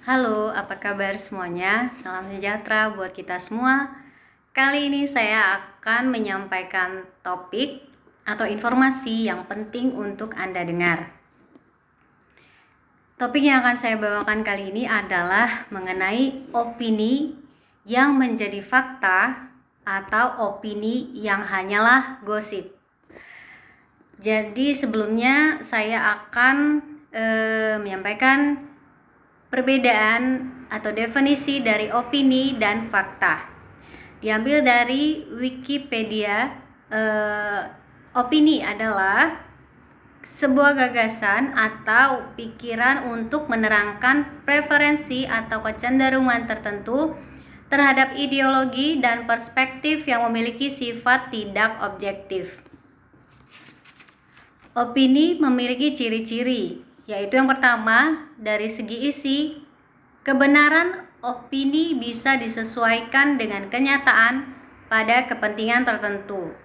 Halo, apa kabar semuanya? Salam sejahtera buat kita semua. Kali ini saya akan menyampaikan topik atau informasi yang penting untuk Anda dengar. Topik yang akan saya bawakan kali ini adalah mengenai opini yang menjadi fakta atau opini yang hanyalah gosip. Jadi sebelumnya saya akan menyampaikan perbedaan atau definisi dari opini dan fakta. Diambil dari Wikipedia, opini adalah sebuah gagasan atau pikiran untuk menerangkan preferensi atau kecenderungan tertentu terhadap ideologi dan perspektif yang memiliki sifat tidak objektif. Opini memiliki ciri-ciri, yaitu yang pertama, dari segi isi, kebenaran opini bisa disesuaikan dengan kenyataan pada kepentingan tertentu.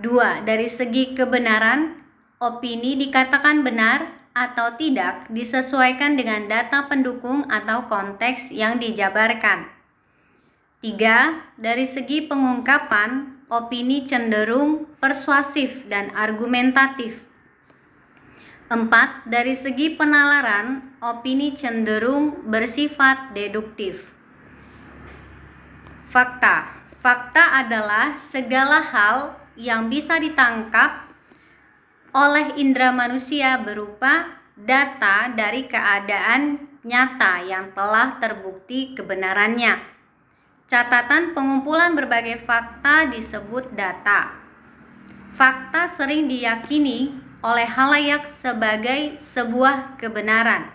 2. Dari segi kebenaran, opini dikatakan benar atau tidak disesuaikan dengan data pendukung atau konteks yang dijabarkan. 3. Dari segi pengungkapan, opini cenderung persuasif dan argumentatif. 4. Dari segi penalaran, opini cenderung bersifat deduktif. Fakta. Fakta adalah segala hal yang bisa ditangkap oleh indera manusia berupa data dari keadaan nyata yang telah terbukti kebenarannya. Catatan pengumpulan berbagai fakta disebut data. Fakta sering diyakini oleh halayak sebagai sebuah kebenaran,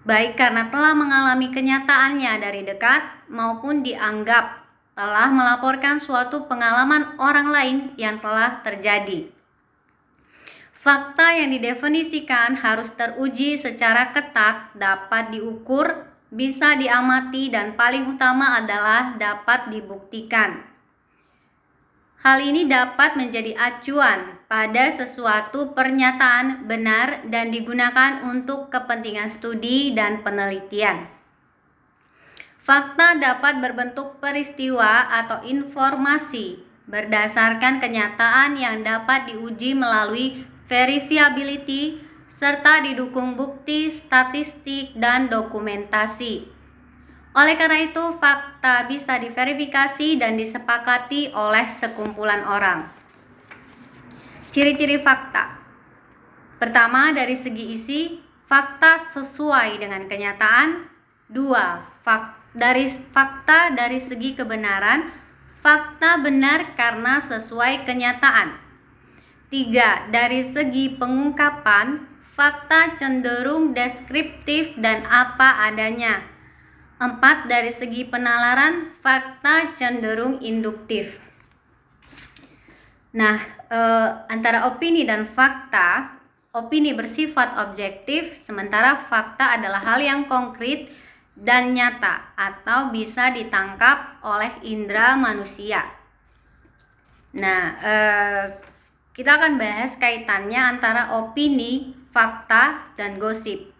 baik karena telah mengalami kenyataannya dari dekat maupun dianggap telah melaporkan suatu pengalaman orang lain yang telah terjadi. Fakta yang didefinisikan harus teruji secara ketat, dapat diukur, bisa diamati, dan paling utama adalah dapat dibuktikan. Hal ini dapat menjadi acuan pada sesuatu pernyataan benar dan digunakan untuk kepentingan studi dan penelitian. Fakta dapat berbentuk peristiwa atau informasi berdasarkan kenyataan yang dapat diuji melalui verifiability serta didukung bukti, statistik, dan dokumentasi. Oleh karena itu, fakta bisa diverifikasi dan disepakati oleh sekumpulan orang. Ciri-ciri fakta. Pertama, dari segi isi, fakta sesuai dengan kenyataan. 2. Dari segi kebenaran, fakta benar karena sesuai kenyataan. 3. Dari segi pengungkapan, fakta cenderung deskriptif dan apa adanya. 4. Dari segi penalaran, fakta cenderung induktif. Nah, antara opini dan fakta, opini bersifat objektif, sementara fakta adalah hal yang konkret dan nyata atau bisa ditangkap oleh indera manusia. Nah, kita akan bahas kaitannya antara opini, fakta, dan gosip.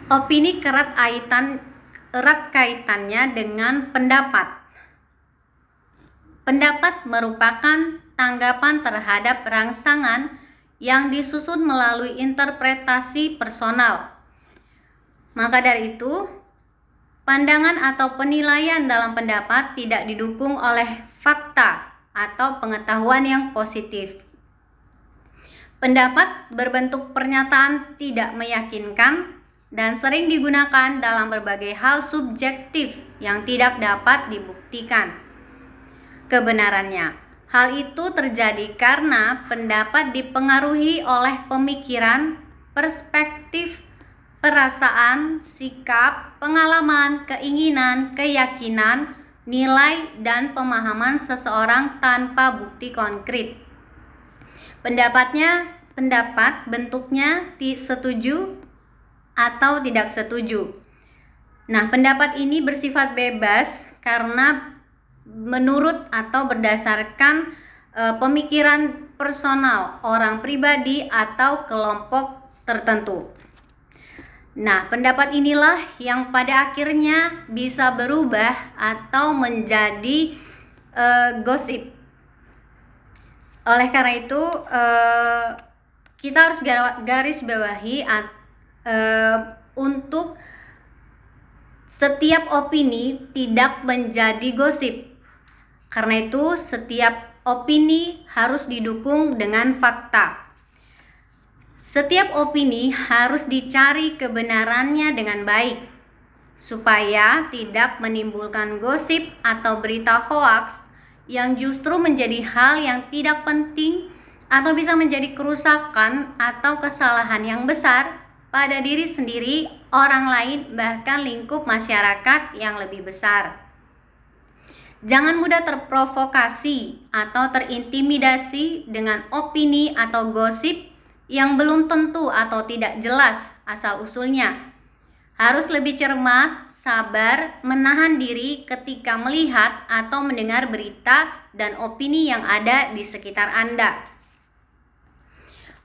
Opini erat kaitannya dengan pendapat. Pendapat merupakan tanggapan terhadap rangsangan yang disusun melalui interpretasi personal. Maka dari itu, pandangan atau penilaian dalam pendapat tidak didukung oleh fakta atau pengetahuan yang positif. Pendapat berbentuk pernyataan tidak meyakinkan dan sering digunakan dalam berbagai hal subjektif yang tidak dapat dibuktikan kebenarannya. Hal itu terjadi karena pendapat dipengaruhi oleh pemikiran, perspektif, perasaan, sikap, pengalaman, keinginan, keyakinan, nilai, dan pemahaman seseorang tanpa bukti konkret. Pendapat bentuknya setuju atau tidak setuju. Nah, pendapat ini bersifat bebas karena menurut atau berdasarkan pemikiran personal orang pribadi atau kelompok tertentu. Nah, pendapat inilah yang pada akhirnya bisa berubah atau menjadi gosip. Oleh karena itu, kita harus garis bawahi untuk setiap opini tidak menjadi gosip. Karena itu, setiap opini harus didukung dengan fakta. Setiap opini harus dicari kebenarannya dengan baik, supaya tidak menimbulkan gosip atau berita hoaks yang justru menjadi hal yang tidak penting atau bisa menjadi kerusakan atau kesalahan yang besar pada diri sendiri, orang lain, bahkan lingkup masyarakat yang lebih besar. Jangan mudah terprovokasi atau terintimidasi dengan opini atau gosip yang belum tentu atau tidak jelas asal-usulnya. Harus lebih cermat, sabar, menahan diri ketika melihat atau mendengar berita dan opini yang ada di sekitar Anda.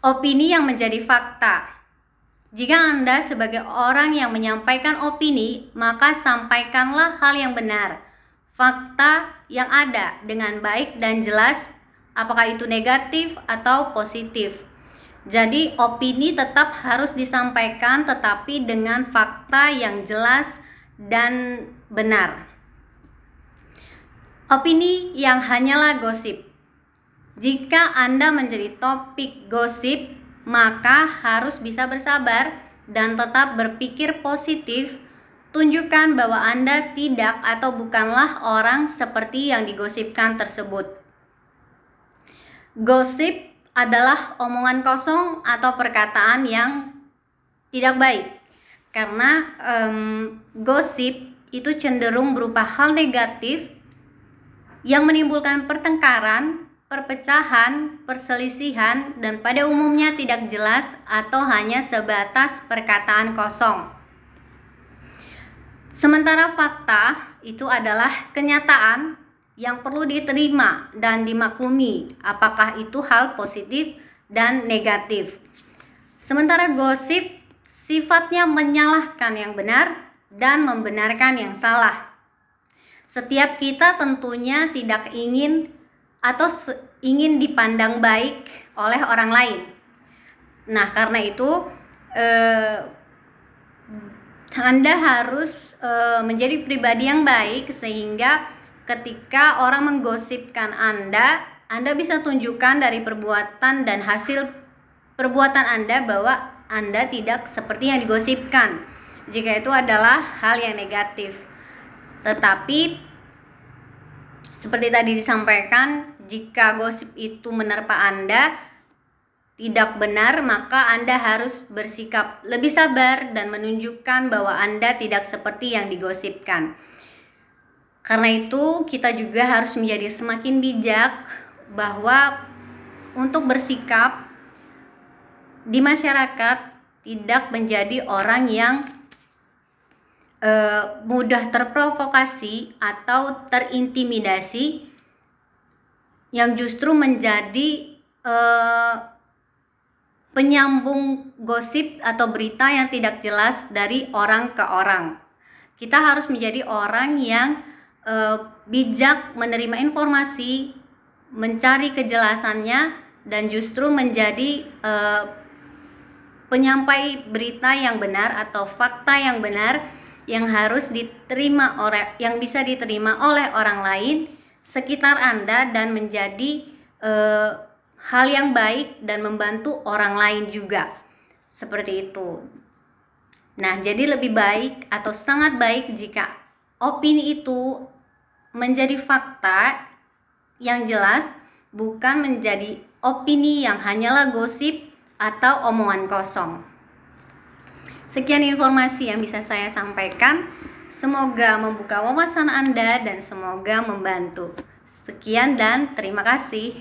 Opini yang menjadi fakta. Jika Anda sebagai orang yang menyampaikan opini, maka sampaikanlah hal yang benar, fakta yang ada dengan baik dan jelas, apakah itu negatif atau positif. Jadi opini tetap harus disampaikan, tetapi dengan fakta yang jelas dan benar. Opini yang hanyalah gosip. Jika Anda menjadi topik gosip, maka harus bisa bersabar dan tetap berpikir positif. Tunjukkan bahwa Anda tidak atau bukanlah orang seperti yang digosipkan tersebut. Gosip adalah omongan kosong atau perkataan yang tidak baik, karena gosip itu cenderung berupa hal negatif yang menimbulkan pertengkaran, perpecahan, perselisihan, dan pada umumnya tidak jelas atau hanya sebatas perkataan kosong. Sementara fakta itu adalah kenyataan yang perlu diterima dan dimaklumi, apakah itu hal positif dan negatif. Sementara gosip sifatnya menyalahkan yang benar dan membenarkan yang salah. Setiap kita tentunya tidak ingin atau ingin dipandang baik oleh orang lain. Nah, karena itu Anda harus menjadi pribadi yang baik, sehingga ketika orang menggosipkan Anda bisa tunjukkan dari perbuatan dan hasil perbuatan Anda bahwa Anda tidak seperti yang digosipkan, jika itu adalah hal yang negatif. Tetapi seperti tadi disampaikan, jika gosip itu menerpa Anda tidak benar, maka Anda harus bersikap lebih sabar dan menunjukkan bahwa Anda tidak seperti yang digosipkan. Karena itu kita juga harus menjadi semakin bijak bahwa untuk bersikap di masyarakat tidak menjadi orang yang mudah terprovokasi atau terintimidasi, yang justru menjadi penyambung gosip atau berita yang tidak jelas dari orang ke orang. Kita harus menjadi orang yang bijak menerima informasi, mencari kejelasannya, dan justru menjadi penyampai berita yang benar atau fakta yang benar yang harus diterima yang bisa diterima oleh orang lain sekitar Anda, dan menjadi hal yang baik dan membantu orang lain juga. Seperti itu. Nah, jadi lebih baik atau sangat baik jika opini itu menjadi fakta yang jelas, bukan menjadi opini yang hanyalah gosip atau omongan kosong. Sekian informasi yang bisa saya sampaikan. Semoga membuka wawasan Anda dan semoga membantu. Sekian dan terima kasih.